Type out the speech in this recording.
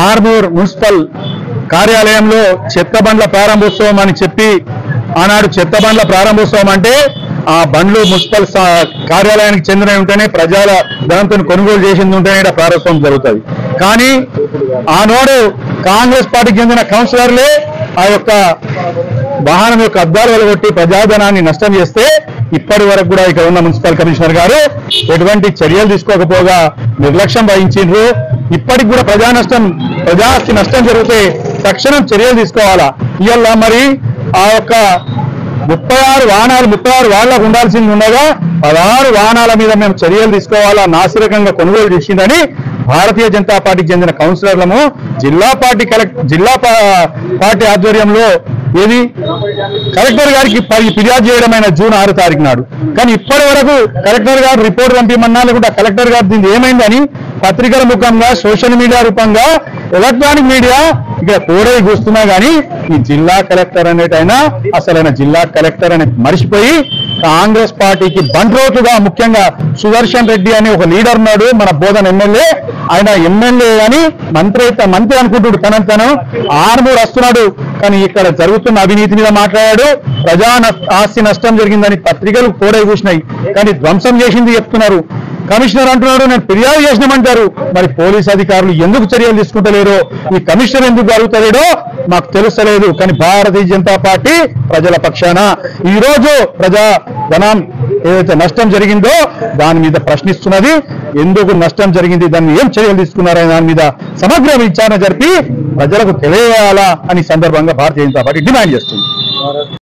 Armoor municipal కార్యాలయంలో చెత్త బండ్ల ప్రారంభోత్సవం అని చెప్పి ఆనాడు చెత్త బండ్ల ప్రారంభోత్సవం అంటే ఆ బండ్లు మున్సిపల్ కార్యాలయానికి చెందినవి ఉంటేనే ప్రజల ధనంతో కొనుగోలు చేసింది ఉంటేనే ప్రారంభోత్సవం జరుగుతుంది. కానీ ఆనాడు కాంగ్రెస్ పార్టీకి చెందిన కౌన్సిలర్లే ఆ యొక్క వాహనం యొక్క అద్దాలు వెలగొట్టి ప్రజాధనాన్ని నష్టం చేస్తే ఇప్పటి వరకు కూడా ఇక్కడ ఉన్న మున్సిపల్ కమిషనర్ గారు ఎటువంటి చర్యలు తీసుకోకపోగా నిర్లక్ష్యం వహించిండ్రు. ఇప్పటికి కూడా ప్రజాస్తి నష్టం జరిగితే తక్షణం చర్యలు తీసుకోవాలా. ఇవాళ మరి ఆ యొక్క 36 వాహనాలకు ఉండాల్సింది ఉండగా 16 వాహనాల మీద మేము చర్యలు తీసుకోవాలా, నాసిరకంగా కొనుగోలు చేసిందని భారతీయ జనతా పార్టీకి చెందిన కౌన్సిలర్లను జిల్లా పార్టీ ఆధ్వర్యంలో ఏది కలెక్టర్ గారికి ఫిర్యాదు చేయడమైన జూన్ 6 తారీఖు నాడు. కానీ ఇప్పటి వరకు కలెక్టర్ గారు రిపోర్ట్ పంపిమన్నా లేకుండా కలెక్టర్ గారు దీన్ని ఏమైందని పత్రికల ముఖంగా సోషల్ మీడియా రూపంగా ఎలక్ట్రానిక్ మీడియా ఇక్కడ కోడై కూస్తున్నా కానీ ఈ జిల్లా కలెక్టర్ అనేటైనా అసలైన జిల్లా కలెక్టర్ అనేది మర్చిపోయి కాంగ్రెస్ పార్టీకి బండ్రోతుగా ముఖ్యంగా సుదర్శన్ రెడ్డి అని ఒక లీడర్ ఉన్నాడు మన బోధన ఎమ్మెల్యే. ఆయన ఎమ్మెల్యే అని మంత్రి అనుకుంటున్నాడు తను ఆర్మూర్ వస్తున్నాడు. కానీ ఇక్కడ జరుగుతున్న అవినీతి మీద మాట్లాడాడు. ప్రజా ఆస్తి నష్టం జరిగిందని పత్రికలు కోడై కూసినాయి కానీ ధ్వంసం చేసింది చెప్తున్నారు. కమిషనర్ అంటున్నాడు నేను ఫిర్యాదు చేసినామంటారు. మరి పోలీస్ అధికారులు ఎందుకు చర్యలు తీసుకుంటలేరో, ఈ కమిషనర్ ఎందుకు అడుగుతలేడో మాకు తెలుస్తలేదు. కానీ భారతీయ జనతా పార్టీ ప్రజల పక్షాన ఈరోజు ప్రజాధనం ఏదైతే నష్టం జరిగిందో దాని మీద ప్రశ్నిస్తున్నది. ఎందుకు నష్టం జరిగింది, దాన్ని ఏం చర్యలు తీసుకున్నారనే దాని మీద సమగ్ర విచారణ జరిపి ప్రజలకు తెలియజేయాలా అని సందర్భంగా భారతీయ జనతా పార్టీ డిమాండ్ చేస్తుంది.